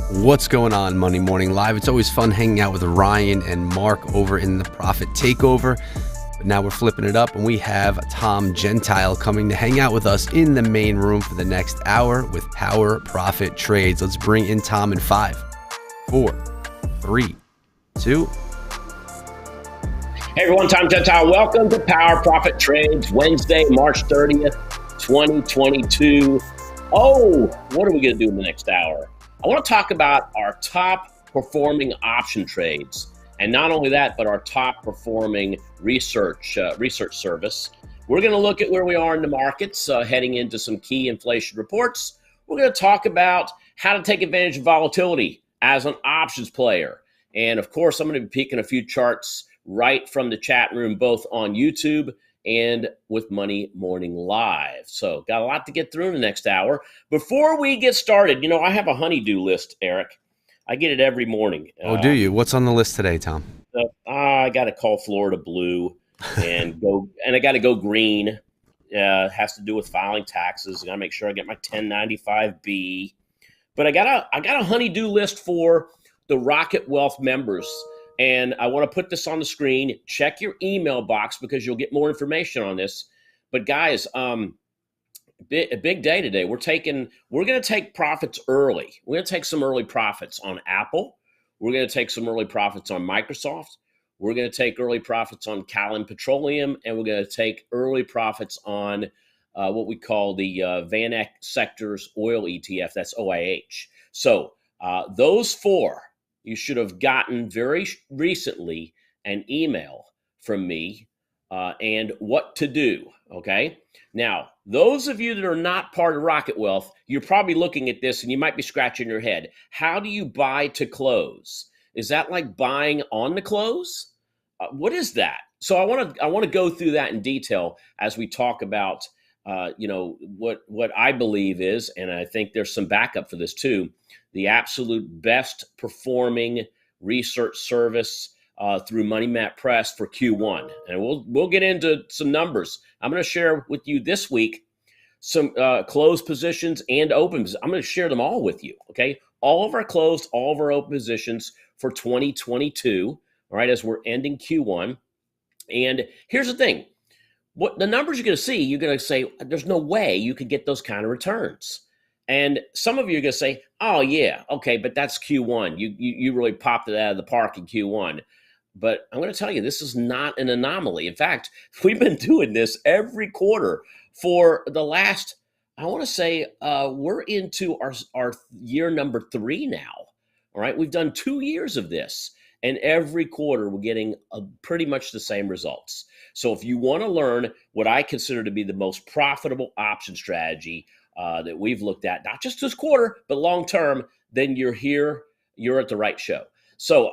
What's going on, Monday Morning Live? It's always fun hanging out with Ryan and Mark over in the Profit Takeover. But now we're flipping it up and we have Tom Gentile coming to hang out with us in the main room for the next hour with Power Profit Trades. Let's bring in Tom in 5, 4, 3, 2. Hey everyone, Tom Gentile. Welcome to Power Profit Trades, Wednesday, March 30th, 2022. Oh, what are we going to do in the next hour? I want to talk about our top performing option trades. And not only that, but our top performing research service. We're going to look at where we are in the markets, heading into some key inflation reports. We're going to talk about how to take advantage of volatility as an options player. And of course, I'm going to be peeking a few charts right from the chat room, both on YouTube and with Money Morning Live. So got a lot to get through in the next hour. Before we get started, I have a honeydew list, Eric. I get it every morning. Oh, do you? What's on the list today, Tom? I got to call Florida blue and I got to go green. Has to do with filing taxes. I got to make sure I get my 1095B. But I got a honeydew list for the Rocket Wealth members. And I want to put this on the screen. Check your email box because you'll get more information on this. But guys, a big day today. We're going to take profits early. We're going to take some early profits on Apple. We're going to take some early profits on Microsoft. We're going to take early profits on Callon Petroleum, and we're going to take early profits on what we call the VanEck Sectors Oil ETF. That's OIH. So those four. You should have gotten very recently an email from me and what to do, okay? Now, those of you that are not part of Rocket Wealth, you're probably looking at this and you might be scratching your head. How do you buy to close? Is that like buying on the close? What is that? So I want to go through that in detail as we talk about what I believe is, and I think there's some backup for this too, the absolute best performing research service through Money Map Press for Q1. And we'll get into some numbers. I'm going to share with you this week some closed positions and open positions. I'm going to share them all with you, okay? All of our closed, all of our open positions for 2022, all right, as we're ending Q1. And here's the thing. What the numbers you're going to see, you're going to say, there's no way you could get those kind of returns. And some of you are going to say, oh, yeah, okay, but that's Q1. You really popped it out of the park in Q1. But I'm going to tell you, this is not an anomaly. In fact, we've been doing this every quarter for the last, I want to say, we're into our year number 3 now. All right, we've done 2 years of this. And every quarter, we're getting pretty much the same results. So if you want to learn what I consider to be the most profitable option strategy that we've looked at, not just this quarter, but long term, then you're at the right show. So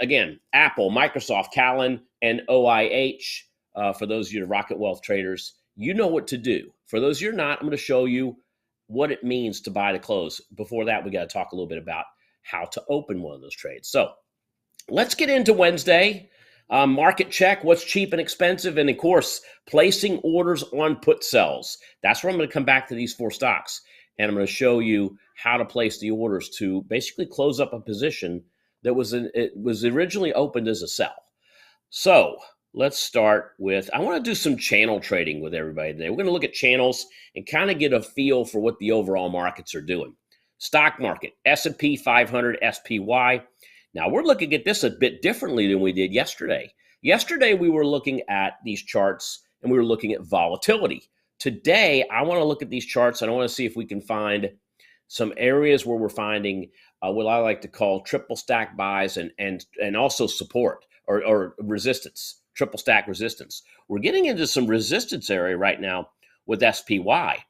again, Apple, Microsoft, Callon, and OIH, for those of you Rocket Wealth traders, you know what to do. For those of you not, I'm going to show you what it means to buy to close. Before that, we got to talk a little bit about how to open one of those trades. So let's get into Wednesday. Market check, what's cheap and expensive, and of course, placing orders on put sells. That's where I'm going to come back to these 4 stocks, and I'm going to show you how to place the orders to basically close up a position that it was originally opened as a sell. So let's start with, I want to do some channel trading with everybody today. We're going to look at channels and kind of get a feel for what the overall markets are doing. Stock market, S&P 500, SPY. Now, we're looking at this a bit differently than we did yesterday. Yesterday, we were looking at these charts, and we were looking at volatility. Today, I want to look at these charts, and I want to see if we can find some areas where we're finding what I like to call triple stack buys and also support or resistance, triple stack resistance. We're getting into some resistance area right now with SPY.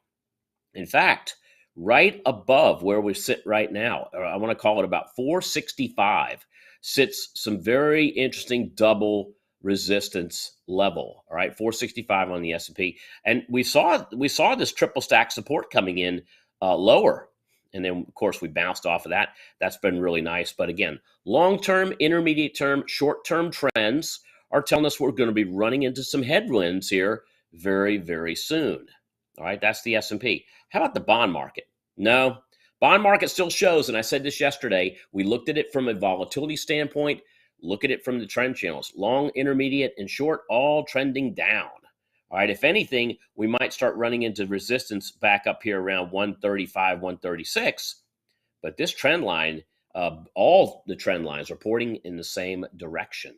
In fact, right above where we sit right now, I want to call it about 465, sits some very interesting double resistance level. All right, 465 on the S&P, and we saw this triple stack support coming in lower, and then of course we bounced off of that. That's been really nice. But again, long-term, intermediate term, short-term trends are telling us we're going to be running into some headwinds here very, very soon. All right, that's the S&P. How about the bond market? No, Bond market still shows, and I said this yesterday, we looked at it from a volatility standpoint, look at it from the trend channels, long, intermediate, and short, all trending down. All right, if anything, we might start running into resistance back up here around 135, 136. But this trend line, all the trend lines are pointing in the same direction.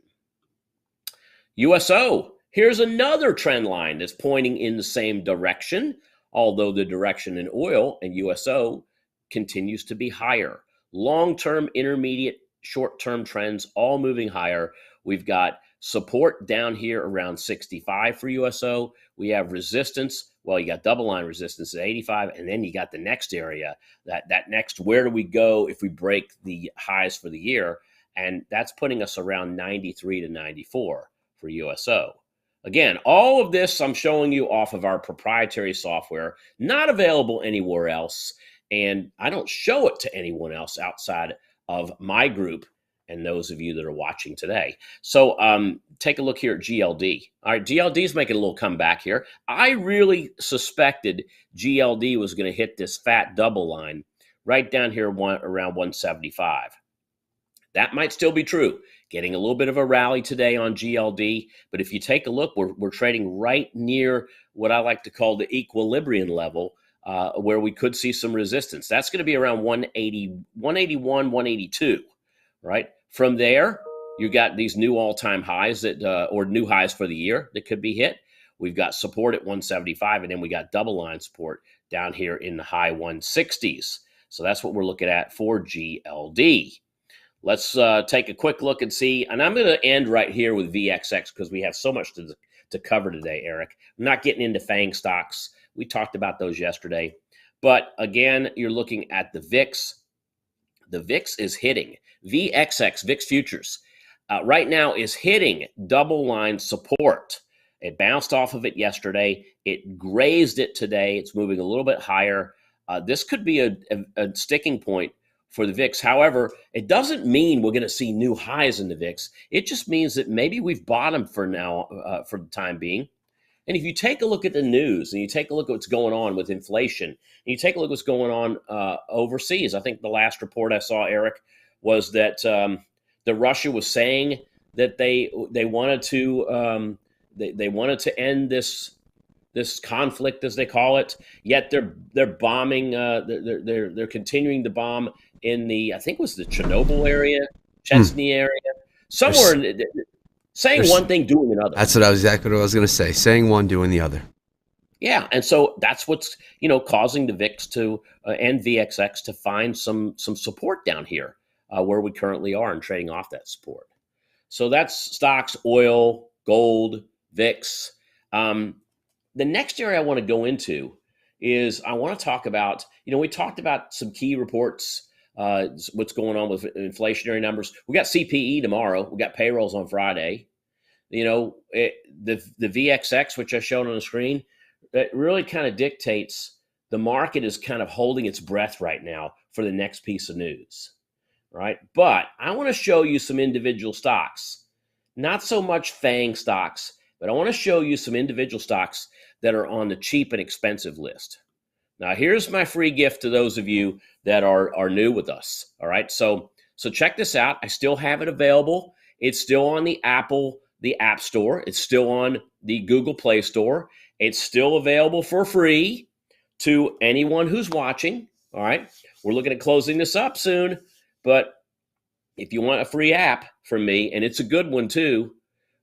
USO, here's another trend line that's pointing in the same direction, although the direction in oil and USO continues to be higher. Long-term, intermediate, short-term trends all moving higher. We've got support down here around 65 for USO. We have resistance. Well, you got double line resistance at 85, and then you got the next area, that next, where do we go if we break the highs for the year? And that's putting us around 93 to 94 for USO. Again, all of this I'm showing you off of our proprietary software, not available anywhere else. And I don't show it to anyone else outside of my group and those of you that are watching today. So take a look here at GLD. All right, GLD is making a little comeback here. I really suspected GLD was going to hit this fat double line right down here around 175. That might still be true. Getting a little bit of a rally today on GLD. But if you take a look, we're trading right near what I like to call the equilibrium level, where we could see some resistance. That's going to be around 180, 181, 182, right? From there, you got these new all-time highs that, or new highs for the year that could be hit. We've got support at 175, and then we got double line support down here in the high 160s. So that's what we're looking at for GLD. Let's take a quick look and see. And I'm going to end right here with VXX because we have so much to cover today, Eric. I'm not getting into FANG stocks. We talked about those yesterday. But again, you're looking at the VIX. The VIX is hitting. VXX, VIX Futures, right now is hitting double line support. It bounced off of it yesterday. It grazed it today. It's moving a little bit higher. This could be a sticking point for the VIX. However, it doesn't mean we're going to see new highs in the VIX. It just means that maybe we've bottomed for now, for the time being. And if you take a look at the news and you take a look at what's going on with inflation, and you take a look at what's going on overseas, I think the last report I saw, Eric, was that that Russia was saying that they wanted to they wanted to end this conflict, as they call it. Yet they're bombing. They're continuing to bomb in the, I think it was the Chernobyl area, Chechnya area, somewhere. Saying one thing, doing another. That's exactly what I was going to say. Saying one, doing the other. Yeah, and so that's what's causing the VIX to and VXX to find some support down here where we currently are and trading off that support. So that's stocks, oil, gold, VIX. The next area I want to go into is I want to talk about, we talked about some key reports, what's going on with inflationary numbers. We got CPE tomorrow. We got payrolls on Friday. The VXX, which I showed on the screen, that really kind of dictates the market is kind of holding its breath right now for the next piece of news, right? But I want to show you some individual stocks, not so much FANG stocks, but I want to show you some individual stocks that are on the cheap and expensive list. Now, here's my free gift to those of you that are new with us. All right. So check this out. I still have it available. It's still on the App Store. It's still on the Google Play Store. It's still available for free to anyone who's watching. All right. We're looking at closing this up soon, but if you want a free app from me, and it's a good one too,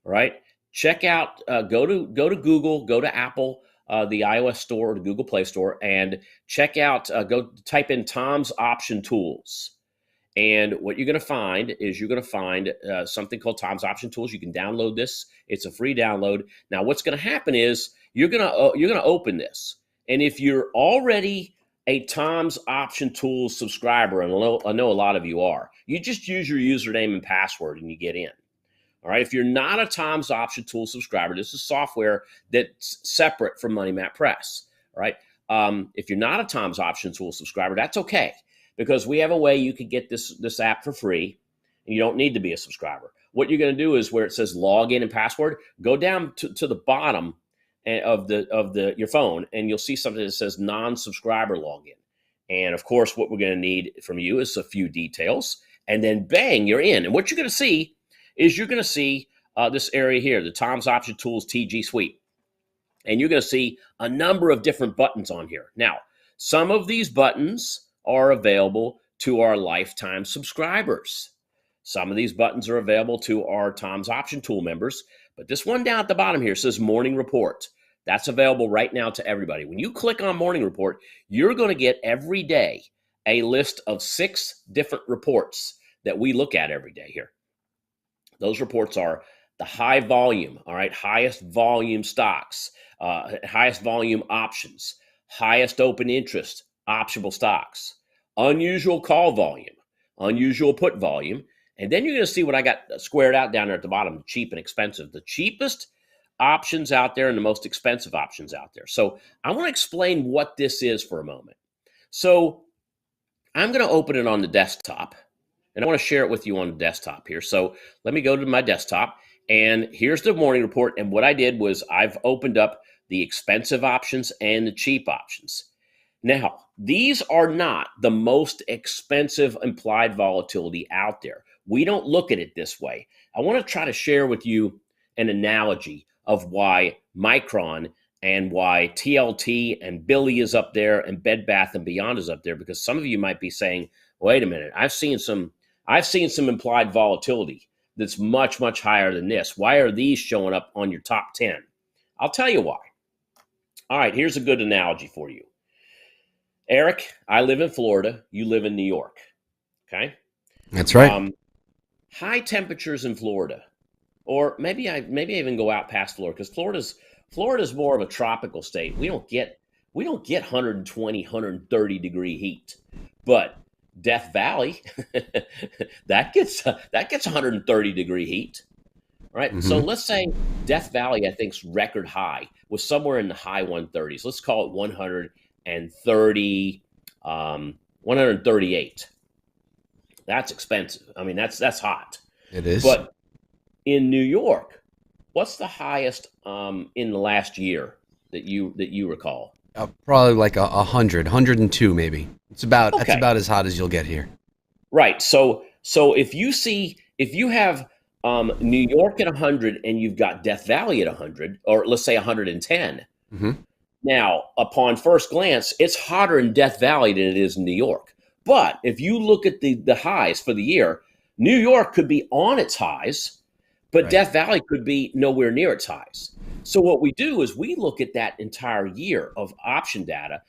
all right, check out, go to Google, go to Apple, the iOS store or the Google Play Store, and check out, go type in Tom's Option Tools. And what you're going to find is something called Tom's Option Tools. You can download this. It's a free download. Now, what's going to happen is you're going to open this. And if you're already a Tom's Option Tools subscriber, and I know a lot of you are, you just use your username and password and you get in. All right. If you're not a Tom's Option Tools subscriber, this is software that's separate from Money Map Press. All right. If you're not a Tom's Option Tools subscriber, that's okay, because we have a way you can get this app for free, and you don't need to be a subscriber. What you're going to do is where it says login and password, go down to the bottom of your phone, and you'll see something that says non-subscriber login. And of course, what we're going to need from you is a few details. And then bang, you're in. And what you're going to see is this area here, the Tom's Option Tools TG Suite. And you're going to see a number of different buttons on here. Now, some of these buttons are available to our lifetime subscribers. Some of these buttons are available to our Tom's Option Tool members. But this one down at the bottom here says Morning Report. That's available right now to everybody. When you click on Morning Report, you're going to get every day a list of 6 different reports that we look at every day here. Those reports are the high volume, all right, highest volume stocks, highest volume options, highest open interest, optional stocks, unusual call volume, unusual put volume. And then you're going to see what I got squared out down there at the bottom, cheap and expensive. The cheapest options out there and the most expensive options out there. So I want to explain what this is for a moment. So I'm going to open it on the desktop, and I want to share it with you on the desktop here. So let me go to my desktop, and here's the morning report. And what I did was I've opened up the expensive options and the cheap options. Now, these are not the most expensive implied volatility out there. We don't look at it this way. I want to try to share with you an analogy of why Micron and why TLT and Billy is up there and Bed Bath & Beyond is up there, because some of you might be saying, wait a minute, I've seen some implied volatility that's much, much higher than this. Why are these showing up on your top 10? I'll tell you why. All right, here's a good analogy for you. Eric, I live in Florida. You live in New York. Okay? That's right. High temperatures in Florida. Or maybe I even go out past Florida, because Florida's more of a tropical state. We don't get 120, 130 degree heat. But Death Valley, that gets 130 degree heat. Right? Mm-hmm. So let's say Death Valley, I think, record high was somewhere in the high 130s. Let's call it 138. That's expensive. I mean, that's hot. It is. But in New York, what's the highest in the last year that you recall? Probably like 102 maybe. It's about That's about as hot as you'll get here. Right. So if you have New York at 100 and you've got Death Valley at 100, or let's say 110. Mm-hmm. Now, upon first glance, it's hotter in Death Valley than it is in New York. But if you look at the highs for the year, New York could be on its highs, but right. Death Valley could be nowhere near its highs. So what we do is we look at that entire year of option data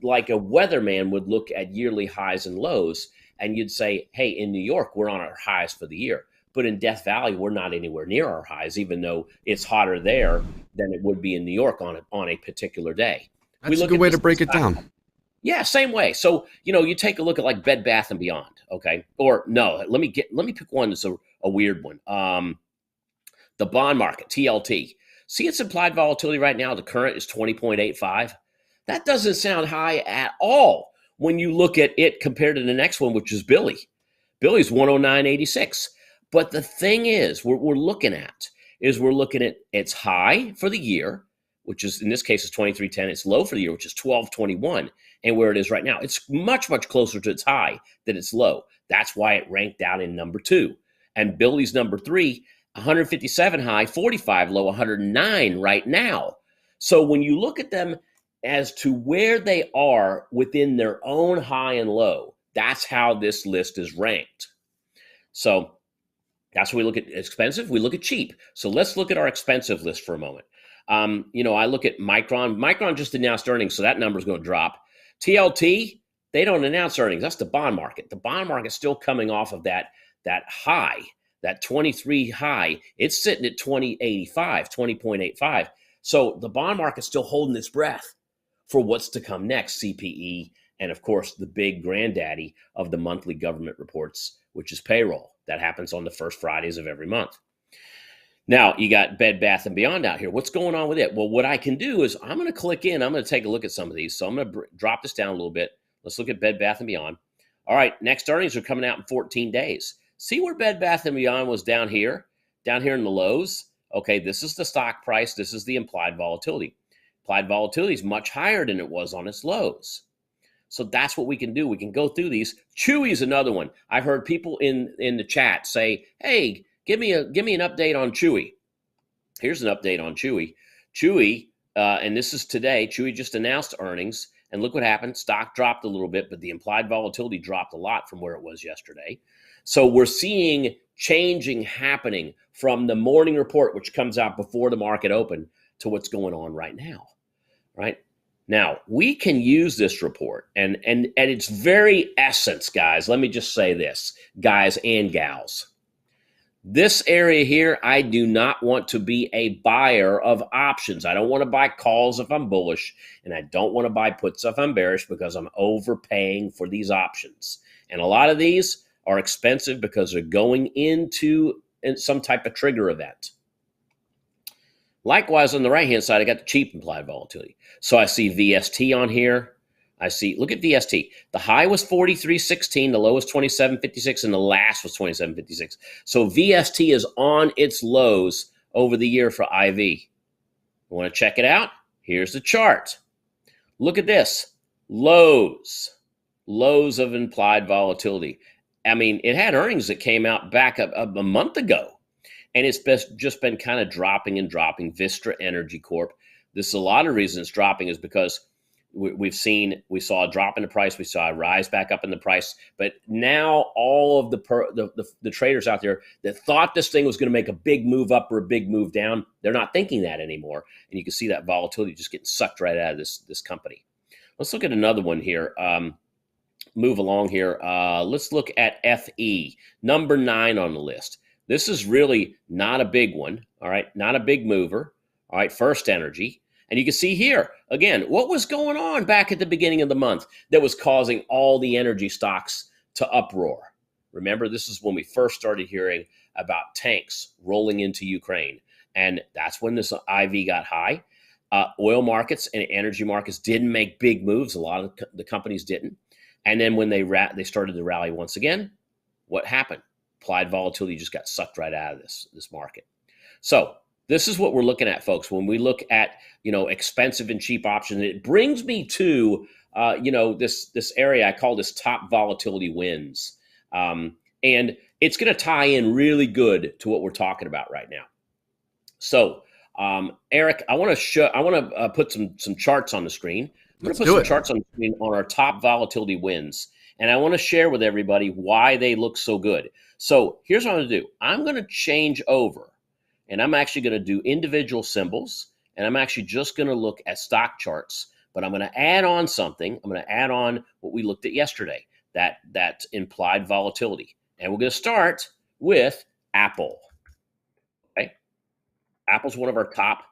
like a weatherman would look at yearly highs and lows, and you'd say, hey, in New York, we're on our highs for the year. But in Death Valley, we're not anywhere near our highs, even though it's hotter there than it would be in New York on a particular day. That's a good way to break it down. Yeah, same way. So, you take a look at like Bed Bath & Beyond, okay? Or no, let me pick one that's a weird one. The bond market, TLT. See its implied volatility right now, the current is 20.85. That doesn't sound high at all when you look at it compared to the next one, which is Billy. Billy's 109.86. But the thing is, we're looking at its high for the year, which is, in this case, is 23.10. Its low for the year, which is 12.21. And where it is right now, it's much, much closer to its high than its low. That's why it ranked out in number 2. And Billy's number 3, 157 high, 45 low, 109 right now. So when you look at them as to where they are within their own high and low, that's how this list is ranked. So that's what we look at expensive. We look at cheap. So let's look at our expensive list for a moment. I look at Micron. Micron just announced earnings, so that number is going to drop. TLT, they don't announce earnings. That's the bond market. The bond market's still coming off of that high, that 23 high. It's sitting at 20.85. So the bond market's still holding its breath for what's to come next, CPE, and of course, the big granddaddy of the monthly government reports, which is payroll. That happens on the first Fridays of every month. Now, you got Bed Bath & Beyond out here. What's going on with it? Well, what I can do is I'm going to click in. I'm going to take a look at some of these. So I'm going to drop this down a little bit. Let's look at Bed Bath & Beyond. All right, next earnings are coming out in 14 days. See where Bed Bath & Beyond was down here in the lows? Okay, this is the stock price. This is the implied volatility. Implied volatility is much higher than it was on its lows. So that's what we can do. We can go through these. Chewy is another one. I've heard people in the chat say, "Hey, give me an update on Chewy." Here's an update on Chewy. Chewy, and this is today. Chewy just announced earnings, and look what happened. Stock dropped a little bit, but the implied volatility dropped a lot from where it was yesterday. So we're seeing changing happening from the morning report, which comes out before the market open, to what's going on right now. Right now, we can use this report, and at its very essence, guys. Let me just say this, guys and gals. This area here, I do not want to be a buyer of options. I don't want to buy calls if I'm bullish, and I don't want to buy puts if I'm bearish because I'm overpaying for these options. And a lot of these are expensive because they're going into some type of trigger event. Likewise, on the right-hand side, I got the cheap implied volatility. So I see VST on here. I see, look at VST. The high was 43.16, the low was 27.56, and the last was 27.56. So VST is on its lows over the year for IV. You want to check it out? Here's the chart. Look at this. Lows of implied volatility. I mean, it had earnings that came out back a month ago, and it's just been kind of dropping and dropping. Vistra Energy Corp. This is a lot of reasons it's dropping is because we saw a drop in the price, we saw a rise back up in the price, but now all of the traders out there that thought this thing was going to make a big move up or a big move down, they're not thinking that anymore, and you can see that volatility just getting sucked right out of this company. Let's look at another one here. Move along here. Let's look at FE, number 9 on the list. This is really not a big one, all right, not a big mover, all right, First Energy. And you can see here, again, what was going on back at the beginning of the month that was causing all the energy stocks to uproar? Remember, this is when we first started hearing about tanks rolling into Ukraine. And that's when this IV got high. Oil markets and energy markets didn't make big moves. A lot of the companies didn't. And then when they started to rally once again, what happened? Applied volatility just got sucked right out of this market. So this is what we're looking at, folks. When we look at, expensive and cheap options, it brings me to, this area I call this top volatility wins. And it's going to tie in really good to what we're talking about right now. So, Eric, I want to put some charts on the screen. I'm going to put some charts on the screen on our top volatility wins. And I want to share with everybody why they look so good. So here's what I'm going to do. I'm going to change over. And I'm actually going to do individual symbols, and I'm actually just going to look at stock charts, but I'm going to add on something. I'm going to add on what we looked at yesterday, that implied volatility. And we're going to start with Apple. Okay? Apple's one of our top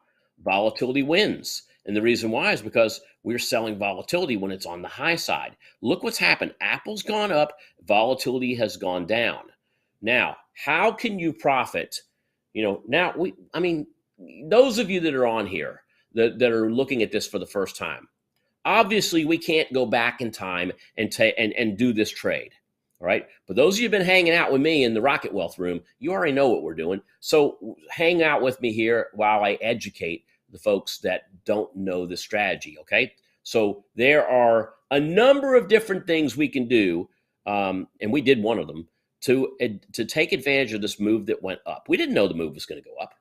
volatility wins. And the reason why is because we're selling volatility when it's on the high side. Look what's happened. Apple's gone up, volatility has gone down. Now, how can you profit? Those of you that are on here that are looking at this for the first time, obviously we can't go back in time and do this trade, all right? But those of you who've been hanging out with me in the Rocket Wealth room, you already know what we're doing. So hang out with me here while I educate the folks that don't know the strategy, okay? So there are a number of different things we can do, and we did one of them, to take advantage of this move that went up. We didn't know the move was going to go up,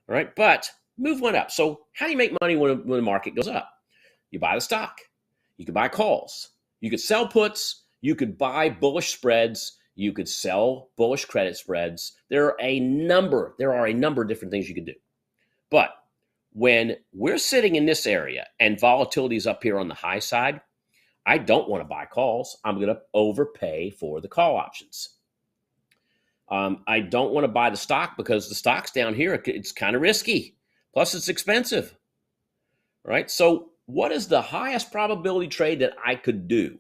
all right? But move went up. So how do you make money when the market goes up? You buy the stock. You could buy calls. You could sell puts. You could buy bullish spreads. You could sell bullish credit spreads. There are a number of different things you can do. But when we're sitting in this area and volatility is up here on the high side, I don't want to buy calls. I'm going to overpay for the call options. I don't want to buy the stock because the stock's down here. It's kind of risky. Plus, it's expensive. All right. So what is the highest probability trade that I could do?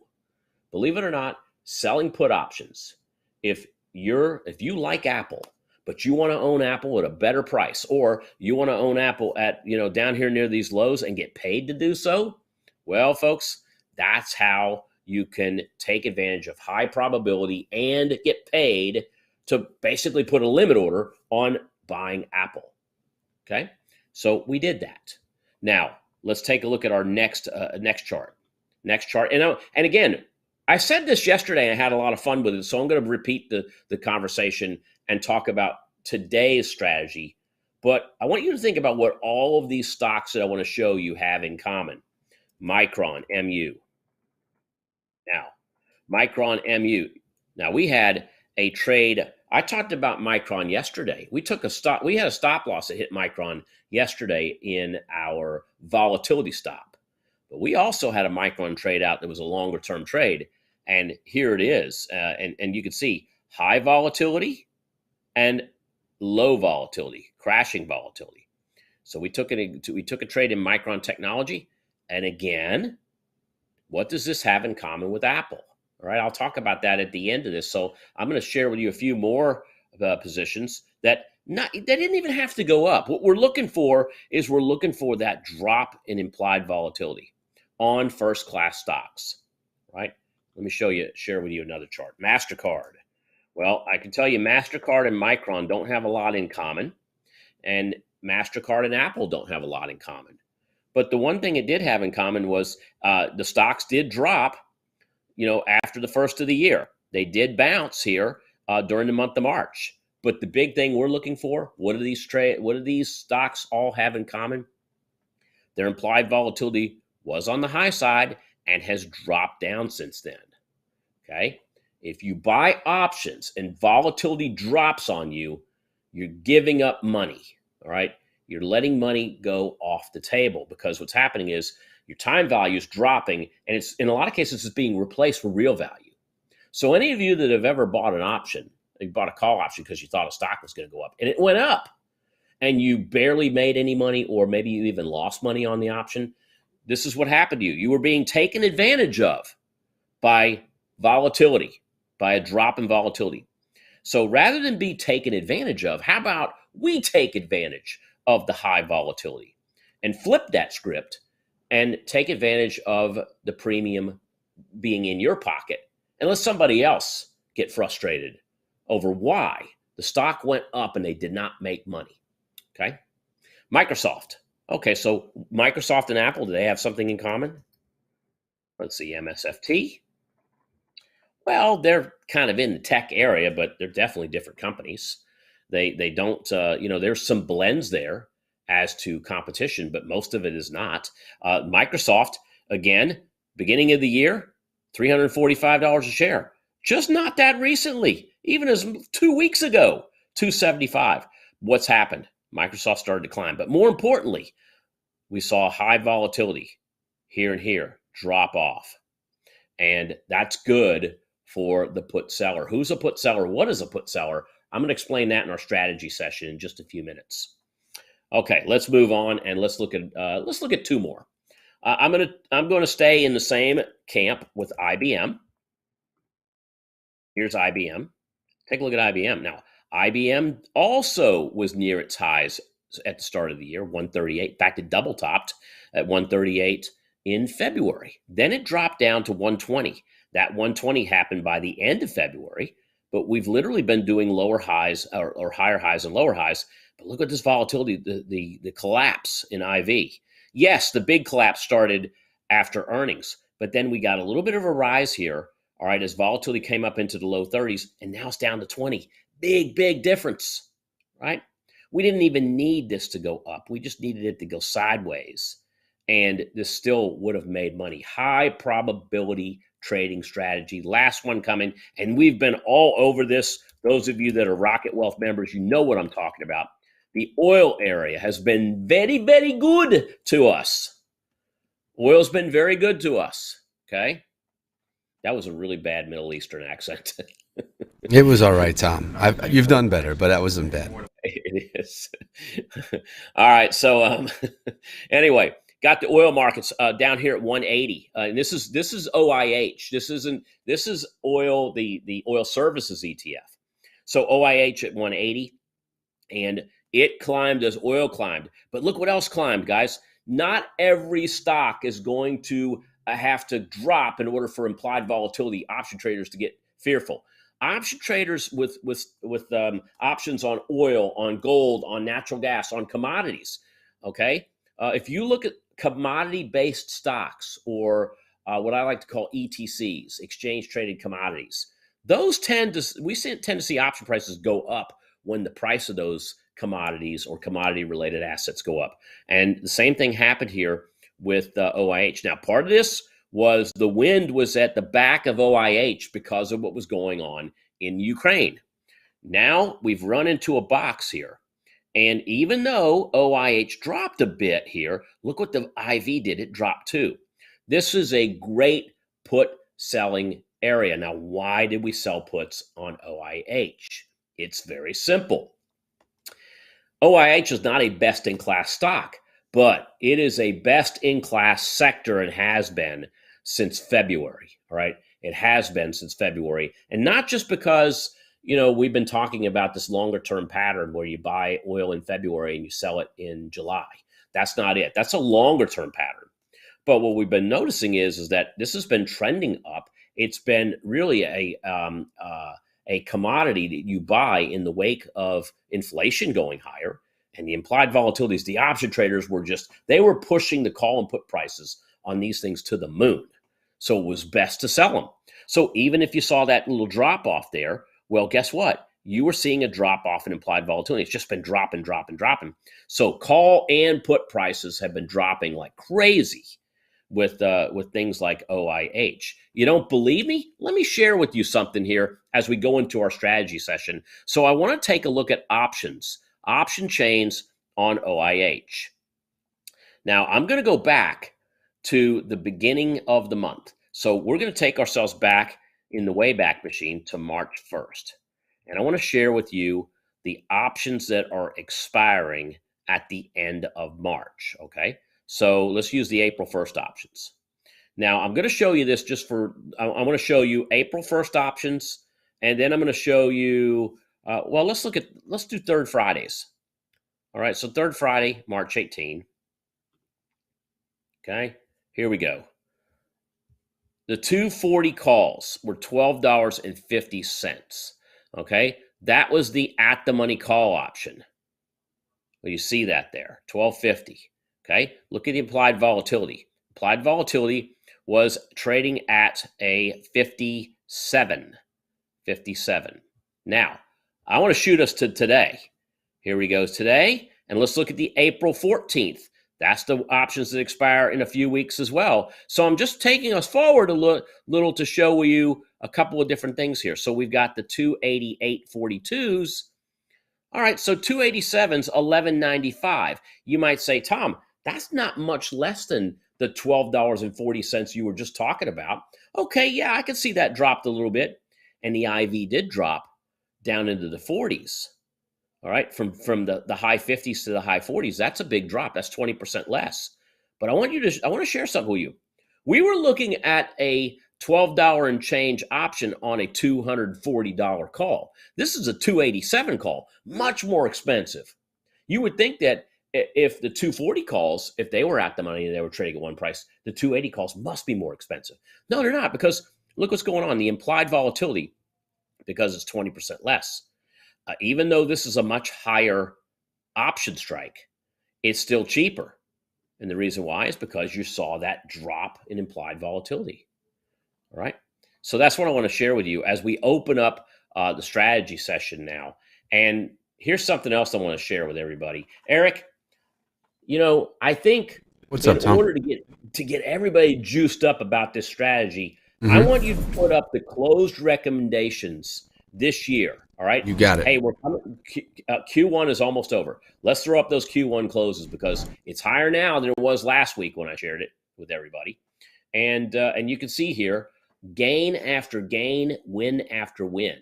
Believe it or not, selling put options. If you like Apple, but you want to own Apple at a better price, or you want to own Apple at, down here near these lows and get paid to do so, well, folks, that's how you can take advantage of high probability and get paid to basically put a limit order on buying Apple. Okay, so we did that. Now let's take a look at our next chart. Next chart. And again, I said this yesterday and I had a lot of fun with it. So I'm going to repeat the conversation and talk about today's strategy. But I want you to think about what all of these stocks that I want to show you have in common. Micron, MU. Now, Micron, MU. Now, we had a trade. I talked about Micron yesterday. We had a stop loss that hit Micron yesterday in our volatility stop. But we also had a Micron trade out that was a longer term trade. And here it is. And you can see high volatility and low volatility, crashing volatility. So we took a trade in Micron Technology. And again, what does this have in common with Apple? All right, I'll talk about that at the end of this. So I'm going to share with you a few more positions that didn't even have to go up. What we're looking for is that drop in implied volatility on first class stocks. Right? Let me share with you another chart. MasterCard. Well, I can tell you MasterCard and Micron don't have a lot in common, and MasterCard and Apple don't have a lot in common. But the one thing it did have in common was the stocks did drop, after the first of the year. They did bounce here during the month of March. But the big thing we're looking for, what do these stocks all have in common? Their implied volatility was on the high side and has dropped down since then. Okay? If you buy options and volatility drops on you, you're giving up money. All right? You're letting money go off the table, because what's happening is your time value is dropping, and it's in a lot of cases it's being replaced with real value. So any of you that have ever bought an option, you bought a call option because you thought a stock was going to go up and it went up, and you barely made any money, or maybe you even lost money on the option, this is what happened to you. You were being taken advantage of by volatility, by a drop in volatility. So rather than be taken advantage of, how about we take advantage of the high volatility and flip that script and take advantage of the premium being in your pocket, and let somebody else get frustrated over why the stock went up and they did not make money. Okay. Microsoft. Okay, so Microsoft and Apple, do they have something in common? Let's see, MSFT. Well, they're kind of in the tech area, but they're definitely different companies. They don't, there's some blends there as to competition, but most of it is not. Microsoft, again, beginning of the year, $345 a share. Just not that recently, even as 2 weeks ago, $275. What's happened? Microsoft started to climb. But more importantly, we saw high volatility here and here drop off. And that's good for the put seller. Who's a put seller? What is a put seller? I'm going to explain that in our strategy session in just a few minutes. Okay, let's move on and let's look at two more. I'm going to stay in the same camp with IBM. Here's IBM. Take a look at IBM. Now, IBM also was near its highs at the start of the year, 138. In fact, it double topped at 138 in February. Then it dropped down to 120. That 120 happened by the end of February, but we've literally been doing lower highs or higher highs and lower highs. But look at this volatility, the collapse in IV. Yes, the big collapse started after earnings, but then we got a little bit of a rise here, all right, as volatility came up into the low 30s, and now it's down to 20. Big difference, right? We didn't even need this to go up. We just needed it to go sideways, and this still would have made money. High probability trading strategy. Last one coming, and we've been all over this. Those of you that are Rocket Wealth members, you know what I'm talking about. The oil area has been very good to us. Oil's been very good to us, okay? That was a really bad Middle Eastern accent. It was all right, Tom. You've done better, but that wasn't bad. It is. All right. So anyway, got the oil markets down here at 180. And this is OIH. This is oil, the oil services ETF. So OIH at 180, and it climbed as oil climbed. But look what else climbed, guys. Not every stock is going to have to drop in order for implied volatility option traders to get fearful. Option traders with options on oil, on gold, on natural gas, on commodities. Okay, if you look at commodity-based stocks or what I like to call ETCs, exchange traded commodities. Those tend to see option prices go up when the price of those commodities or commodity related assets go up. And the same thing happened here with OIH. Now, part of this was the wind was at the back of OIH because of what was going on in Ukraine. Now we've run into a box here. And even though OIH dropped a bit here, look what the IV did. It dropped too. This is a great put selling area. Now, why did we sell puts on OIH? It's very simple. OIH is not a best-in-class stock, but it is a best-in-class sector and has been since February, all right? It has been since February. And not just because, we've been talking about this longer-term pattern where you buy oil in February and you sell it in July. That's not it. That's a longer-term pattern. But what we've been noticing is that this has been trending up. It's been really a commodity that you buy in the wake of inflation going higher, and the implied volatilities. The option traders they were pushing the call and put prices on these things to the moon. So it was best to sell them. So even if you saw that little drop off there, well, guess what? You were seeing a drop off in implied volatility. It's just been dropping. So call and put prices have been dropping like crazy with things like OIH. You don't believe me? Let me share with you something here as we go into our strategy session. So I want to take a look at option chains on OIH. Now I'm going to go back to the beginning of the month. So we're going to take ourselves back in the Wayback Machine to March 1st. And I want to share with you the options that are expiring at the end of March, okay? So let's use the April 1st options. Now, I'm going to show you this I want to show you April 1st options, and then I'm going to show you, let's do third Fridays. All right, so third Friday, March 18. Okay, here we go. The 240 calls were $12.50. Okay, that was the at the money call option. Well, you see that there, $12.50. Okay, look at the implied volatility. Implied volatility was trading at a 57. Now, I want to shoot us to today. Here we go today, and let's look at the April 14th. That's the options that expire in a few weeks as well. So I'm just taking us forward a little to show you a couple of different things here. So we've got the 288.42s. All right, so 287's $11.95. You might say, Tom, that's not much less than the $12.40 you were just talking about. Okay, yeah, I can see that dropped a little bit. And the IV did drop down into the 40s. All right, from the high 50s to the high 40s. That's a big drop. That's 20% less. But I want to share something with you. We were looking at a $12 and change option on a $240 call. This is a 287 call, much more expensive. You would think that if the 240 calls, if they were at the money and they were trading at one price, the 280 calls must be more expensive. No, they're not, because look what's going on. The implied volatility, because it's 20% less. Even though this is a much higher option strike, it's still cheaper. And the reason why is because you saw that drop in implied volatility. All right. So that's what I want to share with you as we open up the strategy session now. And here's something else I want to share with everybody. Eric, I think in order to get everybody juiced up about this strategy, I want you to put up the closed recommendations this year. All right. You got it. Hey, we're coming. Q1 is almost over. Let's throw up those Q1 closes because it's higher now than it was last week when I shared it with everybody. And you can see here, gain after gain, win after win.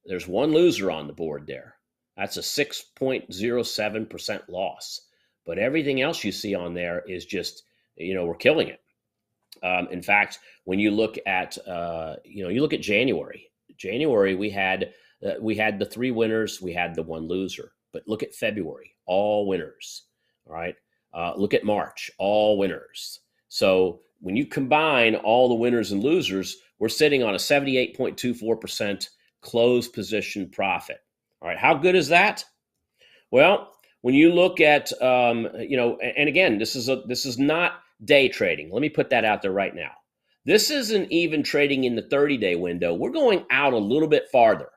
There's one loser on the board there. That's a 6.07% loss. But everything else you see on there is just, we're killing it. In fact, when you look at, you look at January. January, we had the three winners, we had the one loser. But look at February, all winners. All right. Look at March, all winners. So when you combine all the winners and losers, we're sitting on a 78.24% closed position profit. All right. How good is that? Well, when you look at, and again, this is not day trading. Let me put that out there right now. This isn't even trading in the 30-day window. We're going out a little bit farther.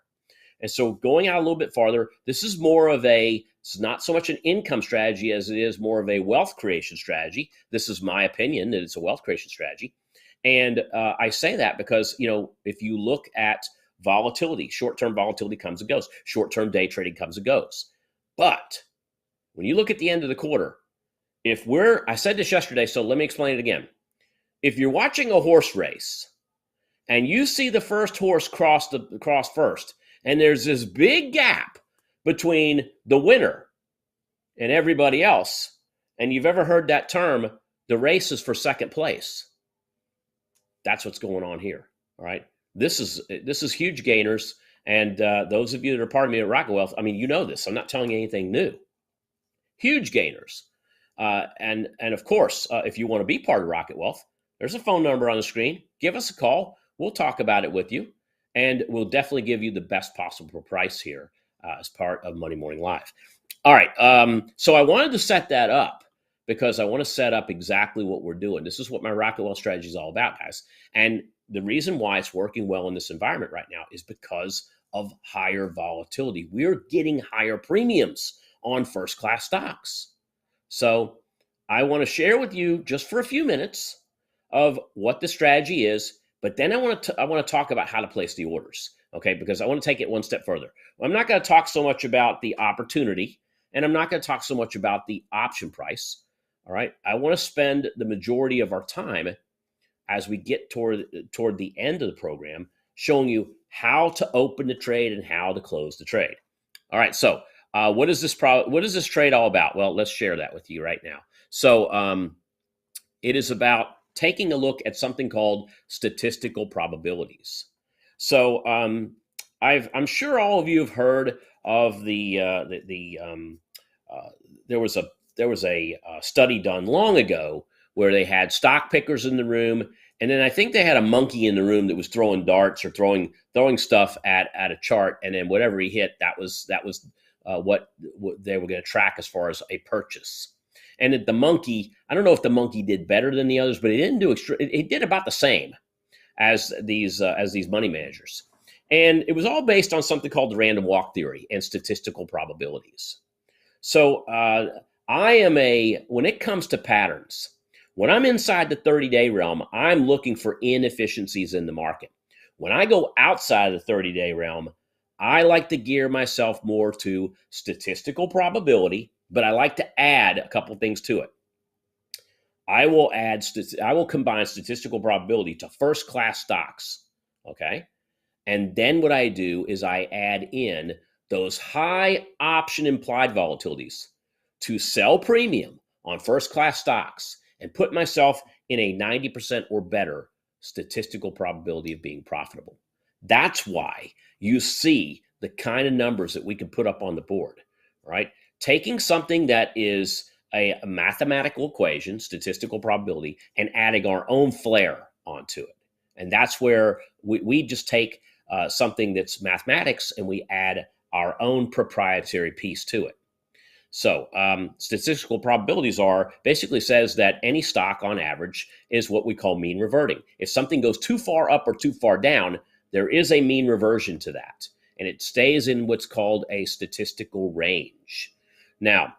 And so going out a little bit farther, this is more of it's not so much an income strategy as it is more of a wealth creation strategy. This is my opinion that it's a wealth creation strategy. And I say that because, if you look at volatility, short-term volatility comes and goes. Short-term day trading comes and goes. But when you look at the end of the quarter, I said this yesterday, so let me explain it again. If you're watching a horse race and you see the first horse cross first, and there's this big gap between the winner and everybody else, and you've ever heard that term, the race is for second place. That's what's going on here. All right. This is huge gainers. And those of you that are part of me at Rocket Wealth, you know this. I'm not telling you anything new. Huge gainers. And of course, if you want to be part of Rocket Wealth, there's a phone number on the screen. Give us a call. We'll talk about it with you. And we'll definitely give you the best possible price here as part of Monday Morning Live. All right. So I wanted to set that up because I want to set up exactly what we're doing. This is what my Rocket Wealth strategy is all about, guys. And the reason why it's working well in this environment right now is because of higher volatility. We're getting higher premiums on first-class stocks. So I want to share with you just for a few minutes of what the strategy is, but then I want to talk about how to place the orders, okay? Because I want to take it one step further. I'm not going to talk so much about the opportunity, and I'm not going to talk so much about the option price. All right. I want to spend the majority of our time as we get toward the end of the program showing you how to open the trade and how to close the trade. All right. So what is this trade all about? Well, let's share that with you right now. So it is about taking a look at something called statistical probabilities. So I'm sure all of you have heard of there was a study done long ago where they had stock pickers in the room, and then I think they had a monkey in the room that was throwing darts or throwing stuff at a chart, and then whatever he hit, that was what they were going to track as far as a purchase. And the monkey, I don't know if the monkey did better than the others, but it didn't do it did about the same as these money managers, and it was all based on something called the random walk theory and statistical probabilities. So when it comes to patterns, when I'm inside the 30-day realm, I'm looking for inefficiencies in the market. When I go outside of the 30-day realm, I like to gear myself more to statistical probability, but I like to add a couple things to it. I will combine statistical probability to first-class stocks, okay? And then what I do is I add in those high option implied volatilities to sell premium on first-class stocks and put myself in a 90% or better statistical probability of being profitable. That's why you see the kind of numbers that we can put up on the board, right? Taking something that is a mathematical equation, statistical probability, and adding our own flair onto it. And that's where we just take something that's mathematics and we add our own proprietary piece to it. So statistical probabilities basically says that any stock on average is what we call mean reverting. If something goes too far up or too far down, there is a mean reversion to that. And it stays in what's called a statistical range. Now,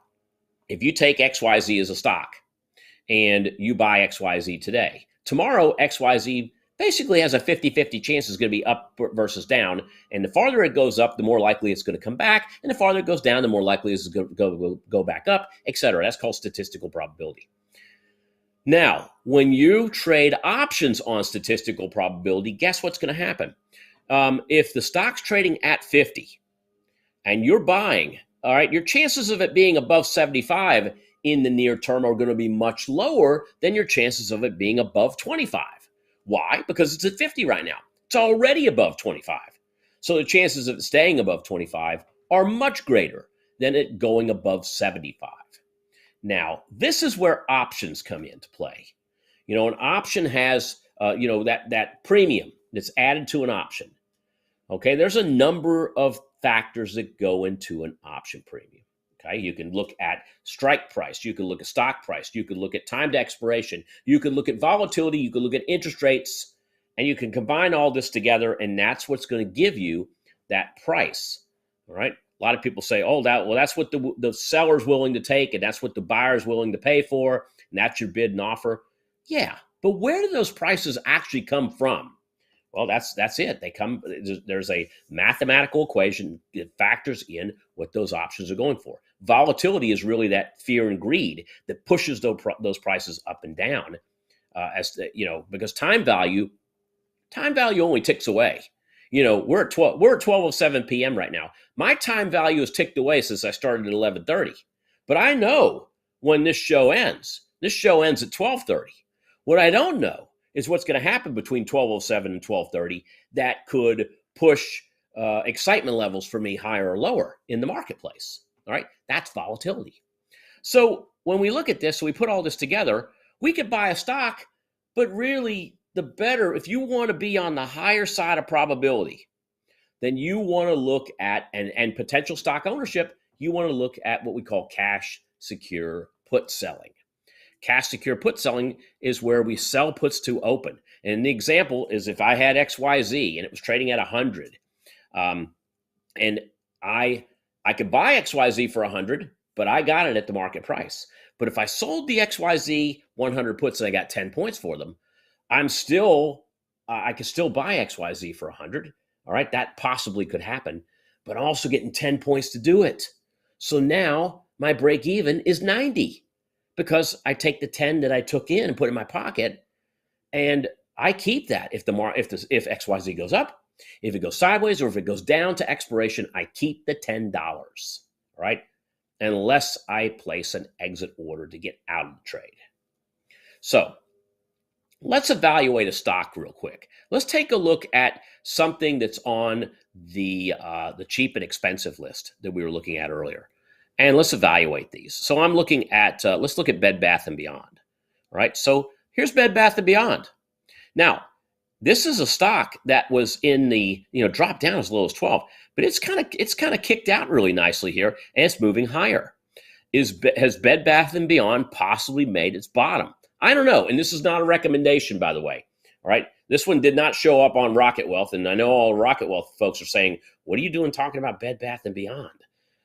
if you take XYZ as a stock and you buy XYZ today, tomorrow XYZ basically has a 50-50 chance it's going to be up versus down. And the farther it goes up, the more likely it's going to come back. And the farther it goes down, the more likely it's going to go back up, et cetera. That's called statistical probability. Now, when you trade options on statistical probability, guess what's going to happen? If the stock's trading at 50 and you're buying, all right, your chances of it being above 75 in the near term are going to be much lower than your chances of it being above 25. Why? Because it's at 50 right now. It's already above 25. So the chances of it staying above 25 are much greater than it going above 75. Now, this is where options come into play. An option has, that premium that's added to an option. Okay, there's a number of factors that go into an option premium. Okay, you can look at strike price, you can look at stock price, you can look at time to expiration, you can look at volatility, you can look at interest rates, and you can combine all this together, and that's what's going to give you that price. All right. A lot of people say, "Oh, that's what the seller's willing to take, and that's what the buyer's willing to pay for, and that's your bid and offer." Yeah, but where do those prices actually come from? Well, that's it. There's a mathematical equation that factors in what those options are going for. Volatility is really that fear and greed that pushes those prices up and down, because time value only ticks away. We're at 12:07 p.m. right now. My time value has ticked away since I started at 11:30. But I know when this show ends. This show ends at 12:30. What I don't know is what's going to happen between 12:07 and 12:30 that could push excitement levels for me higher or lower in the marketplace. All right, that's volatility. So when we look at this, so we put all this together, we could buy a stock, but really the better, if you want to be on the higher side of probability, then you want to look at, and potential stock ownership, you want to look at what we call cash secure put selling. Cash secure put selling is where we sell puts to open. And the example is if I had XYZ and it was trading at 100, and I could buy XYZ for 100, but I got it at the market price. But if I sold the XYZ 100 puts and I got 10 points for them, I could still buy XYZ for 100. All right, that possibly could happen, but I'm also getting 10 points to do it. So now my break even is 90 because I take the 10 that I took in and put in my pocket, and I keep that. If XYZ goes up, if it goes sideways, or if it goes down to expiration, I keep the $10. All right, unless I place an exit order to get out of the trade. So let's evaluate a stock real quick. Let's take a look at something that's on the cheap and expensive list that we were looking at earlier. And let's evaluate these. So I'm looking at, let's look at Bed Bath & Beyond. All right, so here's Bed Bath & Beyond. Now, this is a stock that was in the, dropped down as low as 12, but it's kind of kicked out really nicely here, and it's moving higher. Has Bed Bath & Beyond possibly made its bottom? I don't know, and this is not a recommendation, by the way. All right, this one did not show up on Rocket Wealth, and I know all Rocket Wealth folks are saying, "What are you doing talking about Bed Bath & Beyond?"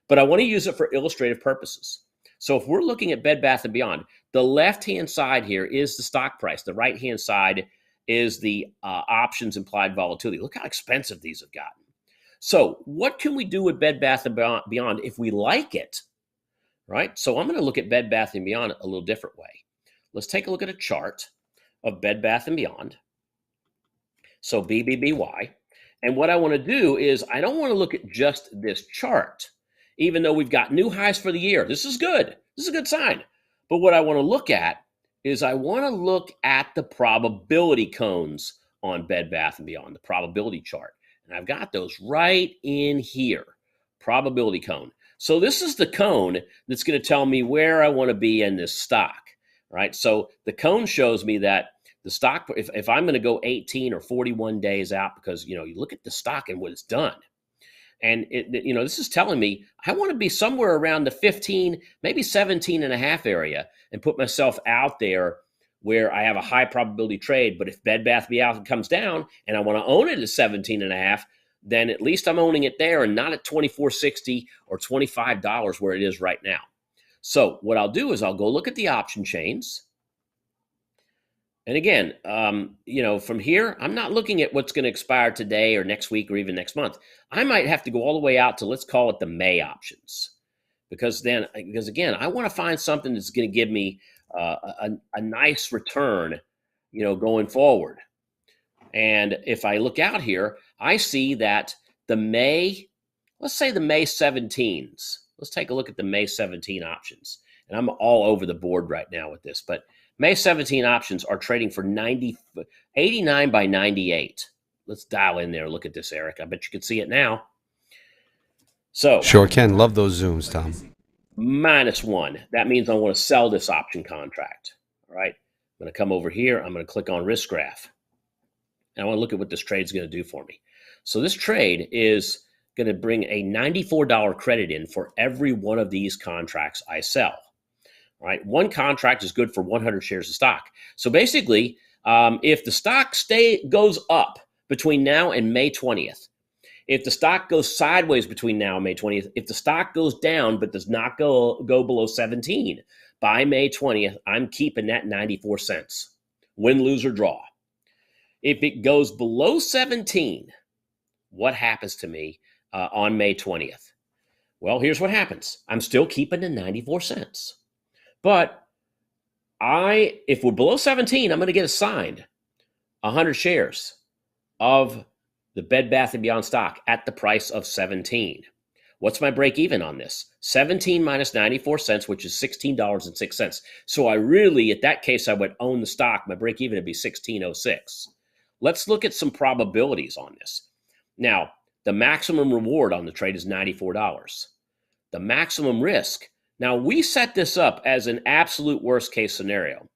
But I want to use it for illustrative purposes. So if we're looking at Bed Bath & Beyond, the left-hand side here is the stock price. The right-hand side is the options implied volatility. Look how expensive these have gotten. So what can we do with Bed Bath & Beyond if we like it? Right? So I'm going to look at Bed Bath & Beyond a little different way. Let's take a look at a chart of Bed Bath & Beyond. So BBBY. And what I want to do is I don't want to look at just this chart, even though we've got new highs for the year. This is good. This is a good sign. But what I want to look at is I want to look at the probability cones on Bed Bath & Beyond, the probability chart. And I've got those right in here, probability cone. So this is the cone that's going to tell me where I want to be in this stock. Right, so the cone shows me that the stock, if I'm going to go 18 or 41 days out, because you look at the stock and what it's done, and this is telling me I want to be somewhere around the 15, maybe 17 and a half area, and put myself out there where I have a high probability trade. But if Bed Bath & Beyond comes down and I want to own it at 17 and a half, then at least I'm owning it there and not at $24.60 or $25 where it is right now. So what I'll do is I'll go look at the option chains. And again, from here, I'm not looking at what's going to expire today or next week or even next month. I might have to go all the way out to, let's call it the May options. Because again, I want to find something that's going to give me a nice return, going forward. And if I look out here, I see that let's say the May 17s. Let's take a look at the May 17 options. And I'm all over the board right now with this, but May 17 options are trading for 89 by 98. Let's dial in there. Look at this, Eric. I bet you can see it now. So sure can. Love those zooms, Tom. -1. That means I want to sell this option contract. All right. I'm going to come over here. I'm going to click on risk graph. And I want to look at what this trade is going to do for me. So this trade is going to bring a $94 credit in for every one of these contracts I sell. All right, one contract is good for 100 shares of stock. So basically, if the stock goes up between now and May 20th, if the stock goes sideways between now and May 20th, if the stock goes down but does not go below 17 by May 20th, I'm keeping that 94 cents. Win, lose, or draw. If it goes below 17, what happens to me on May 20th? Well, here's what happens. I'm still keeping the 94 cents. But if we're below 17, I'm going to get assigned 100 shares of the Bed Bath & Beyond stock at the price of 17. What's my break even on this? 17 minus 94 cents, which is $16.06. So I really, at that case, I would own the stock. My break even would be 16.06. Let's look at some probabilities on this. Now, the maximum reward on the trade is $94. The maximum risk. Now, we set this up as an absolute worst case scenario.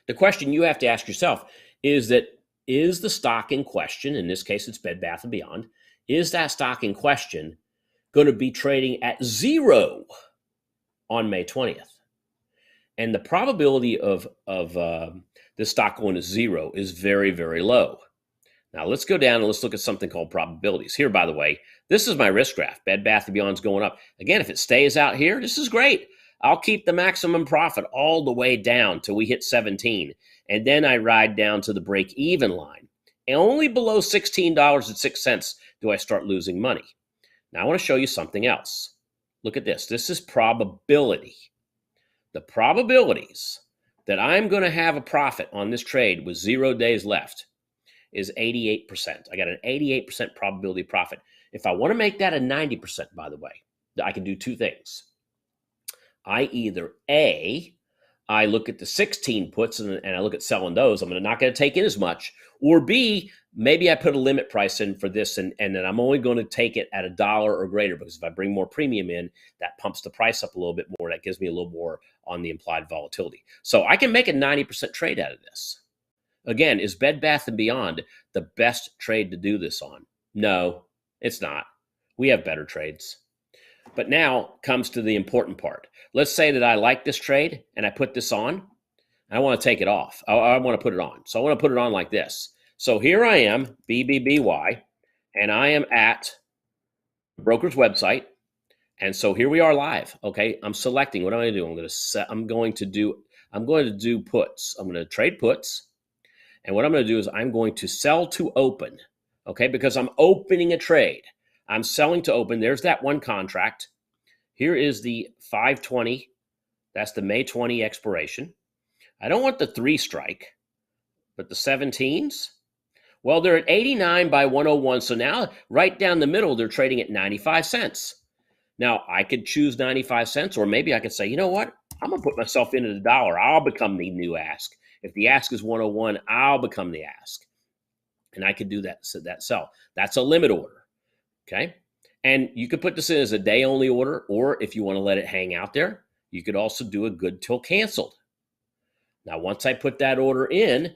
The question you have to ask yourself is the stock in question, in this case it's Bed Bath & Beyond, is that stock in question going to be trading at 0 on May 20th? And the probability of this stock going to 0 is very, very low. Now, let's go down and let's look at something called probabilities. Here, by the way, this is my risk graph. Bed Bath & Beyond's going up. Again, if it stays out here, this is great. I'll keep the maximum profit all the way down till we hit 17. And then I ride down to the break-even line. And only below $16.06 do I start losing money. Now, I want to show you something else. Look at this. This is probability. The probabilities that I'm going to have a profit on this trade with 0 days left is 88%. I got an 88% probability profit. If I want to make that a 90%, by the way, I can do two things. I either I look at the 16 puts and I look at selling those. I'm not going to take in as much. Or B, maybe I put a limit price in for this and then I'm only going to take it at $1 or greater, because if I bring more premium in, that pumps the price up a little bit more. That gives me a little more on the implied volatility. So I can make a 90% trade out of this. Again, is Bed Bath & Beyond the best trade to do this on? No, it's not. We have better trades. But now comes to the important part. Let's say that I like this trade and I put this on. I want to take it off. I want to put it on. So I want to put it on like this. So here I am, BBBY, and I am at the broker's website. And so here we are live. Okay, I'm selecting. What am I going to do? I'm going to do puts. I'm going to trade puts. And what I'm going to do is I'm going to sell to open, okay, because I'm opening a trade. I'm selling to open. There's that one contract. Here is the 520. That's the May 20 expiration. I don't want the 3 strike, but the 17s. Well, they're at 89 by 101. So now right down the middle, they're trading at 95 cents. Now, I could choose 95 cents, or maybe I could say, you know what? I'm going to put myself into the dollar. I'll become the new ask. If the ask is 101, I'll become the ask. And I could do that sell. That's a limit order, okay? And you could put this in as a day-only order, or if you want to let it hang out there, you could also do a good till canceled. Now, once I put that order in,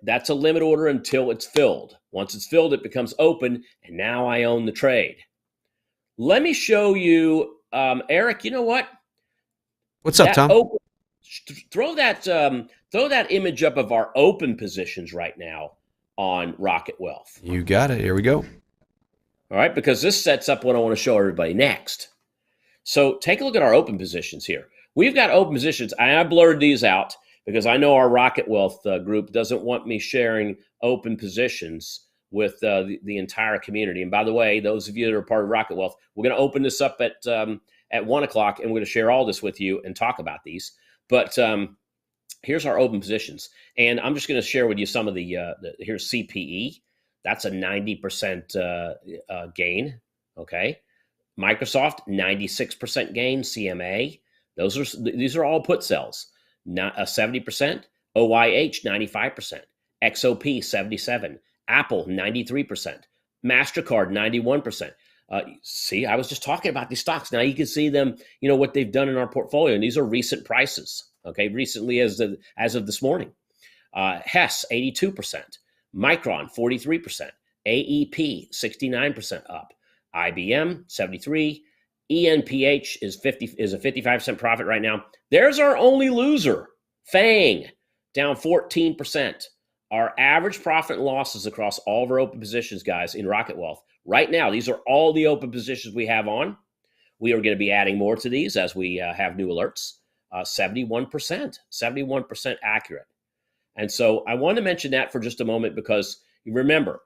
that's a limit order until it's filled. Once it's filled, it becomes open, and now I own the trade. Let me show you, Eric, you know what? What's up, Tom? Throw that image up of our open positions right now on Rocket Wealth. You got it. Here we go. All right, because this sets up what I want to show everybody next. So take a look at our open positions here. We've got open positions. I blurred these out because I know our Rocket Wealth group doesn't want me sharing open positions with the entire community. And by the way, those of you that are part of Rocket Wealth, we're going to open this up at 1 o'clock, and we're going to share all this with you and talk about these. But here's our open positions. And I'm just going to share with you some of here's CPE. That's a 90% gain, okay? Microsoft, 96% gain. CMA, these are all put sells. Not 70%. OIH, 95%. XOP, 77%. Apple, 93%. MasterCard, 91%. See, I was just talking about these stocks. Now you can see them, what they've done in our portfolio. And these are recent prices, okay? Recently as of this morning. Hess, 82%. Micron, 43%. AEP, 69% up. IBM 73, ENPH is a 55% profit right now. There's our only loser, FANG, down 14%. Our average profit and losses across all of our open positions, guys, in Rocket Wealth right now, these are all the open positions we have on. We are going to be adding more to these as we have new alerts. 71% accurate. And so I want to mention that for just a moment because you remember,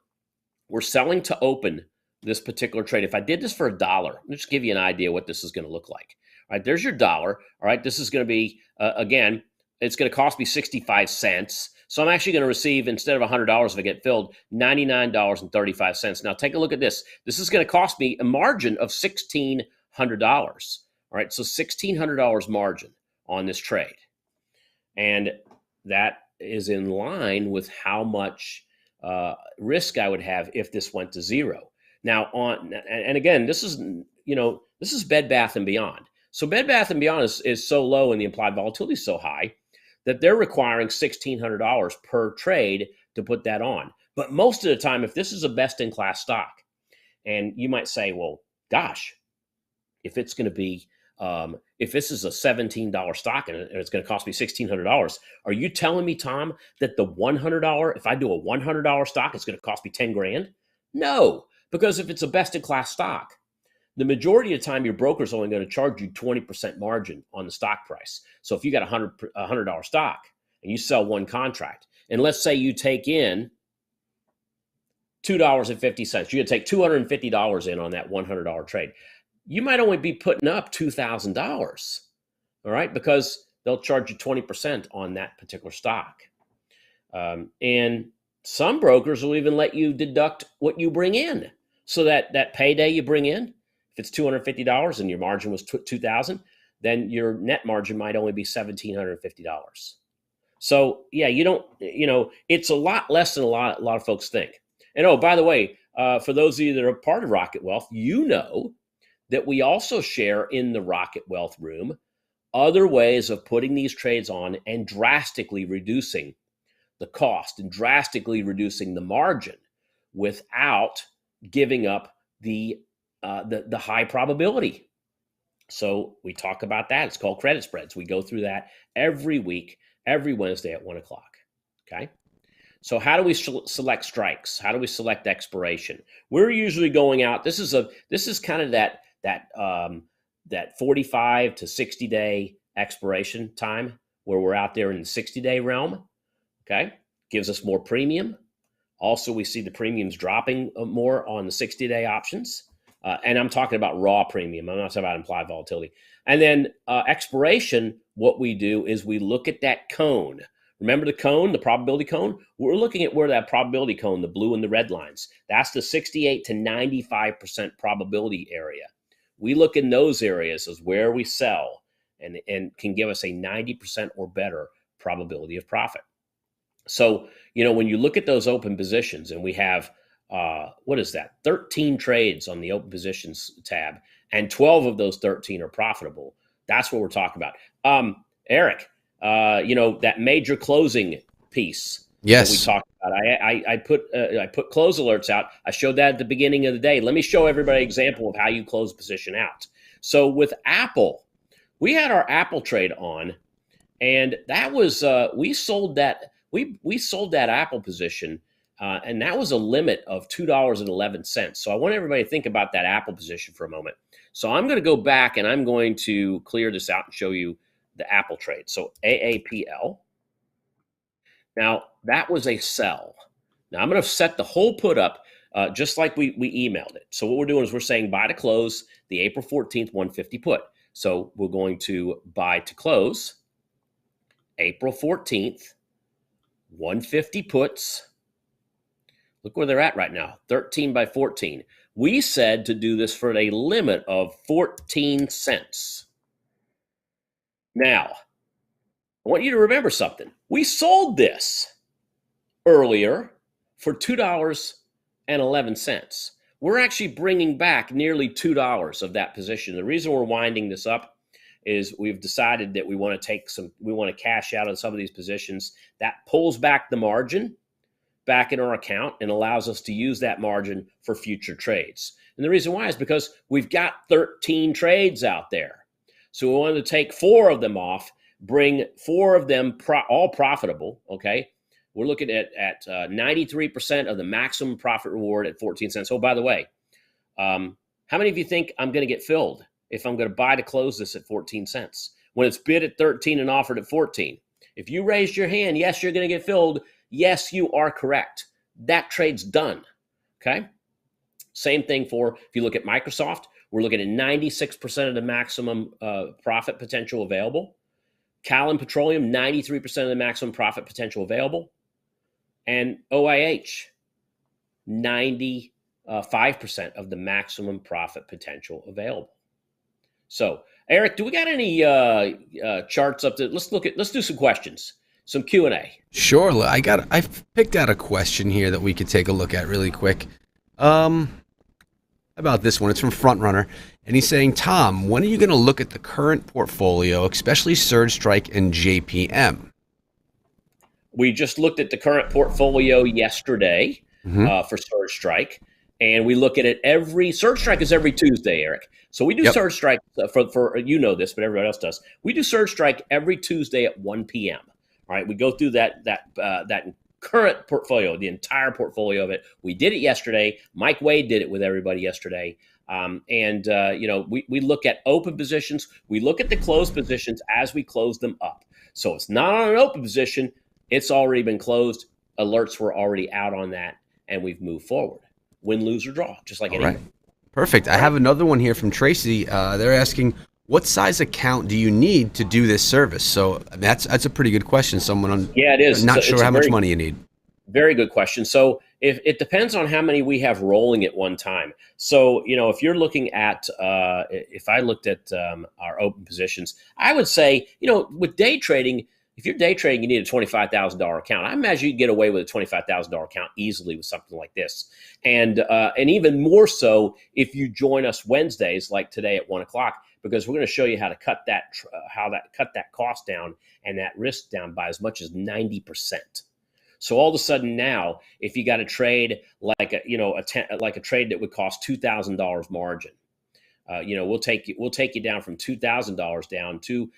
we're selling to open this particular trade. If I did this for $1, let me just give you an idea what this is going to look like. All right, there's your dollar. All right, this is going to be, again, it's going to cost me 65 cents. So I'm actually going to receive, instead of $100 if I get filled, $99.35. Now take a look at this. This is going to cost me a margin of $1,600. All right, so $1,600 margin on this trade. And that is in line with how much risk I would have if this went to zero. Now, and again, this is Bed Bath & Beyond. So Bed Bath & Beyond is so low and the implied volatility is so high that they're requiring $1,600 per trade to put that on. But most of the time, if this is a best-in-class stock, and you might say, well, gosh, if it's going to be, if this is a $17 stock and it's going to cost me $1,600, are you telling me, Tom, that the $100, if I do a $100 stock, it's going to cost me 10 grand? No, because if it's a best-in-class stock, the majority of the time, your broker's only going to charge you 20% margin on the stock price. So if you got a $100 stock and you sell one contract, and let's say you take in $2.50, you're going to take $250 in on that $100 trade. You might only be putting up $2,000, all right, because they'll charge you 20% on that particular stock. And some brokers will even let you deduct what you bring in. So that payday you bring in, if it's $250 and your margin was $2,000, then your net margin might only be $1,750. So yeah, it's a lot less than a lot of folks think. And oh, by the way, for those of you that are part of Rocket Wealth, you know that we also share in the Rocket Wealth room other ways of putting these trades on and drastically reducing the cost and drastically reducing the margin without giving up the high probability. So we talk about that. It's called credit spreads. We go through that every week, every Wednesday at 1 o'clock. Okay. So how do we select strikes? How do we select expiration? We're usually going out. This is kind of that 45 to 60 day expiration time where we're out there in the 60-day realm. Okay. Gives us more premium. Also, we see the premiums dropping more on the 60-day options. And I'm talking about raw premium. I'm not talking about implied volatility. And then expiration, what we do is we look at that cone. Remember the cone, the probability cone? We're looking at where that probability cone, the blue and the red lines, that's the 68 to 95% probability area. We look in those areas as where we sell and can give us a 90% or better probability of profit. So, when you look at those open positions and we have, 13 trades on the open positions tab, and 12 of those 13 are profitable. That's what we're talking about. Eric, that major closing piece. Yes. That we talked about. I put close alerts out. I showed that at the beginning of the day. Let me show everybody an example of how you close a position out. So with Apple, we had our Apple trade on, and that was we sold that Apple position. And that was a limit of $2.11. So I want everybody to think about that Apple position for a moment. So I'm going to go back and I'm going to clear this out and show you the Apple trade. So AAPL. Now that was a sell. Now I'm going to set the whole put up just like we emailed it. So what we're doing is we're saying buy to close the April 14th 150 put. So we're going to buy to close April 14th 150 puts. Look where they're at right now, 13 by 14. We said to do this for a limit of 14 cents. Now, I want you to remember something. We sold this earlier for $2.11. We're actually bringing back nearly $2 of that position. The reason we're winding this up is we've decided that we want to cash out of some of these positions. That pulls back the margin. back in our account and allows us to use that margin for future trades. And the reason why is because we've got 13 trades out there. So we wanted to take 4 of them off, bring 4 of them all profitable, okay? We're looking at 93% of the maximum profit reward at 14 cents. Oh, by the way, how many of you think I'm going to get filled if I'm going to buy to close this at 14 cents when it's bid at 13 and offered at 14? If you raised your hand, yes, you're going to get filled. Yes, you are correct. That trade's done, okay? Same thing if you look at Microsoft, we're looking at 96% of the maximum profit potential available. Callon Petroleum, 93% of the maximum profit potential available. And OIH, 95% of the maximum profit potential available. So, Eric, do we got any charts up there? Let's do some questions, some Q&A. Sure. I've picked out a question here that we could take a look at really quick. About this one, it's from Frontrunner, and he's saying, Tom, when are you going to look at the current portfolio, especially Surge Strike and JPM? We just looked at the current portfolio yesterday for Surge Strike, and we look at it Surge Strike is every Tuesday, Eric. So we do Surge Strike for you know this, but everybody else does. We do Surge Strike every Tuesday at 1 p.m. All right, we go through that current portfolio, the entire portfolio of it. We did it yesterday. Mike Wade did it with everybody yesterday. We look at open positions. We look at the closed positions as we close them up. So it's not on an open position. It's already been closed. Alerts were already out on that, and we've moved forward. Win, lose, or draw, just like anything. Right. Perfect. I have another one here from Tracy. They're asking, what size account do you need to do this service? So that's a pretty good question. It is. Not sure how much money you need. Very good question. So if it depends on how many we have rolling at one time. So, if you're looking at, if I looked at our open positions, I would say, with day trading, if you're day trading, you need a $25,000 account. I imagine you can get away with a $25,000 account easily with something like this. And even more so if you join us Wednesdays, like today at 1:00, because we're going to show you how to cut that cost down and that risk down by as much as 90%. So all of a sudden now, if you got a trade like a trade that would cost $2,000 margin, we'll take you down from $2,000 down to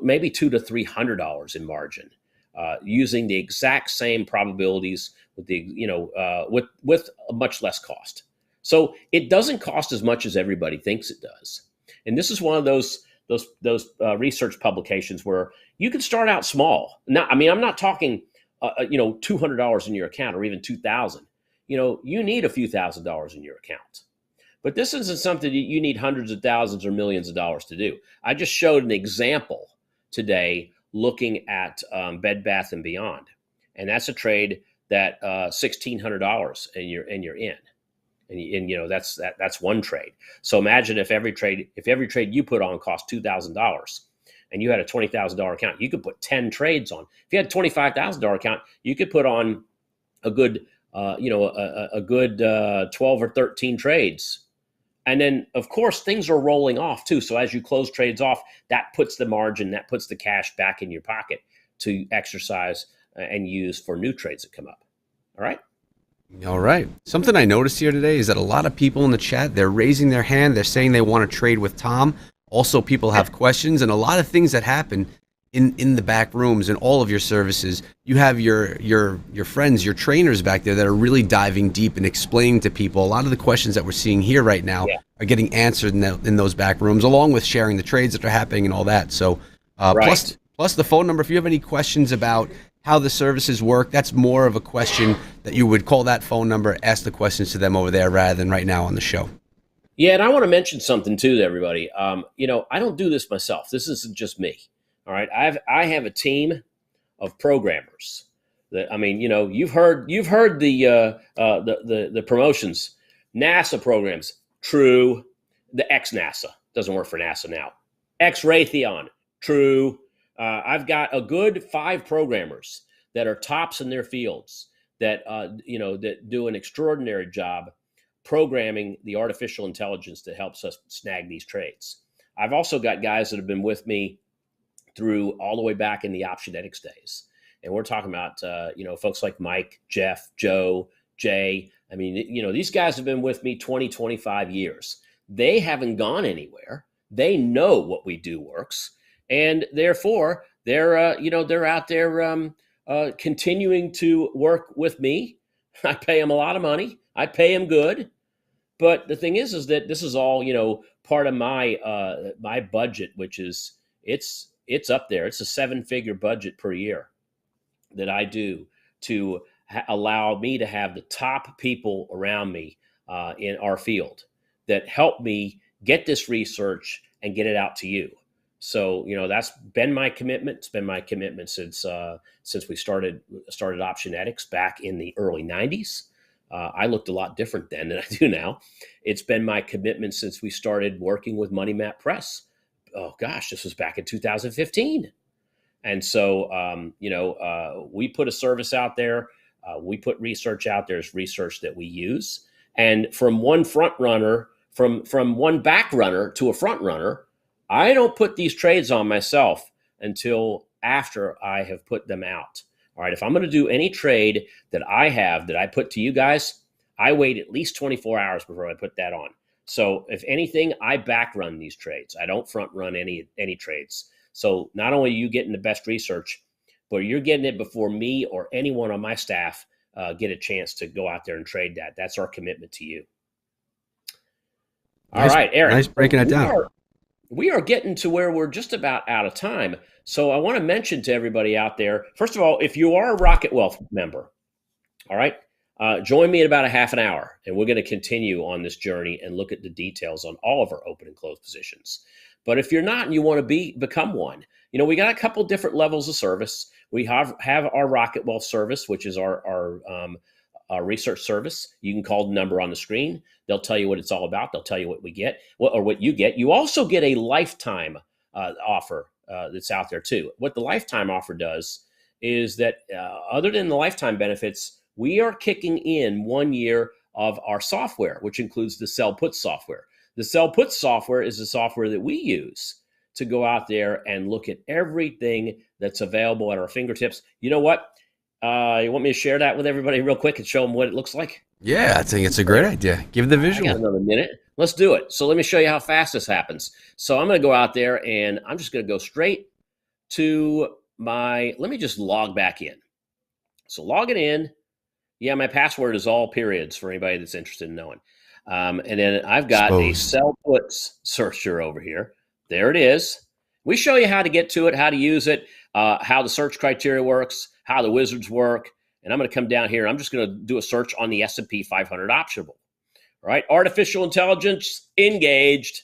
maybe $200 to $300 in margin, using the exact same probabilities with a much less cost. So it doesn't cost as much as everybody thinks it does. And this is one of those research publications where you can start out small. Now, I mean, I'm not talking $200 in your account or even $2,000. You need a few $1,000s in your account. But this isn't something that you need hundreds of thousands or millions of dollars to do. I just showed an example today looking at Bed Bath & Beyond, and that's a trade that $1,600 and you're in. And that's one trade. So imagine if every trade you put on cost $2,000, and you had a $20,000 account, you could put 10 trades on. If you had a $25,000 account, you could put on a good 12 or 13 trades. And then, of course, things are rolling off too. So as you close trades off, that puts the margin, that puts the cash back in your pocket to exercise and use for new trades that come up. All right. All right. Something I noticed here today is that a lot of people in the chat, they're raising their hand. They're saying they want to trade with Tom. Also, people have questions and a lot of things that happen in the back rooms and all of your services. You have your friends, your trainers back there that are really diving deep and explaining to people. A lot of the questions that we're seeing here right now are getting answered in those back rooms, along with sharing the trades that are happening and all that. So plus the phone number, if you have any questions about how the services work, that's more of a question that you would call that phone number, ask the questions to them over there rather than right now on the show. Yeah, and I want to mention something too to everybody. I don't do this myself. This isn't just me. All right, I have a team of programmers. You've heard the promotions, NASA programs. True, the ex-NASA doesn't work for NASA now. Ex-Raytheon. True. I've got a good 5 programmers that are tops in their fields that do an extraordinary job programming the artificial intelligence that helps us snag these trades. I've also got guys that have been with me through all the way back in the Optionetics days. And we're talking about, folks like Mike, Jeff, Joe, Jay. I mean, these guys have been with me 20, 25 years. They haven't gone anywhere. They know what we do works. And therefore, they're out there continuing to work with me. I pay them a lot of money. I pay them good. But the thing is that this is all, part of my my budget, which is it's up there. It's a 7-figure budget per year that I do to allow me to have the top people around me in our field that help me get this research and get it out to you. So, that's been my commitment. It's been my commitment since we started Optionetics back in the early 90s. I looked a lot different then than I do now. It's been my commitment since we started working with Money Map Press. Oh gosh, this was back in 2015. And so, we put a service out there. We put research out there. It's research that we use. And from one front runner, from one back runner to a front runner, I don't put these trades on myself until after I have put them out. All right. If I'm going to do any trade that I put to you guys, I wait at least 24 hours before I put that on. So if anything, I back run these trades. I don't front run any trades. So not only are you getting the best research, but you're getting it before me or anyone on my staff get a chance to go out there and trade that. That's our commitment to you. All right, Eric. Nice breaking it down. We are getting to where we're just about out of time. So I want to mention to everybody out there, first of all, if you are a Rocket Wealth member, all right, join me in about a half an hour, and we're going to continue on this journey and look at the details on all of our open and closed positions. But if you're not and you want to become one, we got a couple different levels of service. We have our Rocket Wealth service, which is our research service. You can call the number on the screen. They'll tell you what it's all about. They'll tell you what we get, or what you get. You also get a lifetime offer that's out there too. What the lifetime offer does is that other than the lifetime benefits, we are kicking in 1 year of our software, which includes the sell put software. The sell put software is the software that we use to go out there and look at everything that's available at our fingertips. You know what? You want me to share that with everybody real quick and show them what it looks like? Yeah, I think it's a great idea. Give the visual. I got another minute. Let's do it. So let me show you how fast this happens. So I'm going to go out there and I'm just going to go straight to let me just log back in. So logging in. Yeah, my password is all periods for anybody that's interested in knowing. And then I've got a sell puts searcher over here. There it is. We show you how to get to it, how to use it, how the search criteria works, how the wizards work. And I'm going to come down here. I'm just going to do a search on the S&P 500 optionable. All right. Artificial intelligence engaged.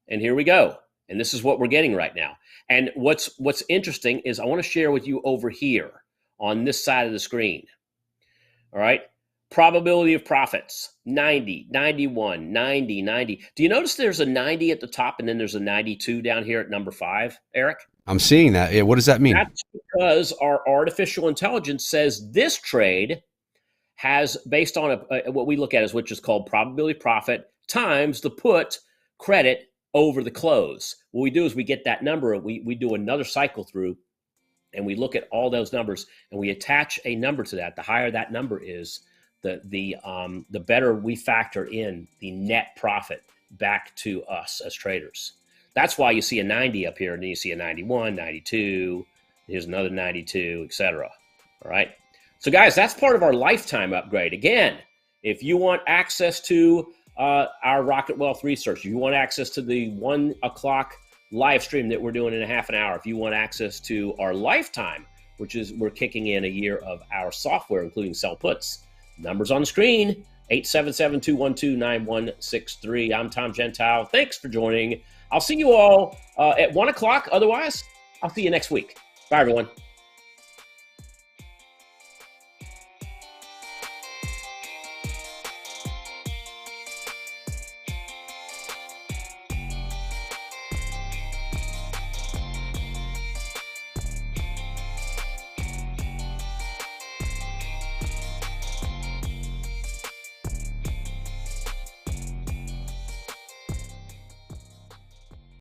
And here we go. And this is what we're getting right now. And what's interesting is I want to share with you over here on this side of the screen. All right. Probability of profits, 90, 91, 90, 90. Do you notice there's a 90 at the top and then there's a 92 down here at number 5, Eric? I'm seeing that. Yeah, what does that mean? That's because our artificial intelligence says this trade has, based on what we look at as which is called probability of profit times the put credit over the close. What we do is we get that number, we do another cycle through, and we look at all those numbers and we attach a number to that. The higher that number is, the better we factor in the net profit back to us as traders. That's why you see a 90 up here, and then you see a 91, 92, here's another 92, etc. All right. So guys, that's part of our lifetime upgrade. Again, if you want access to our Rocket Wealth research, if you want access to the 1 o'clock live stream that we're doing in a half an hour, if you want access to our lifetime, which is we're kicking in a year of our software, including sell puts, numbers on the screen, 877-212-9163. I'm Tom Gentile. Thanks for joining. I'll see you all at 1 o'clock. Otherwise, I'll see you next week. Bye, everyone.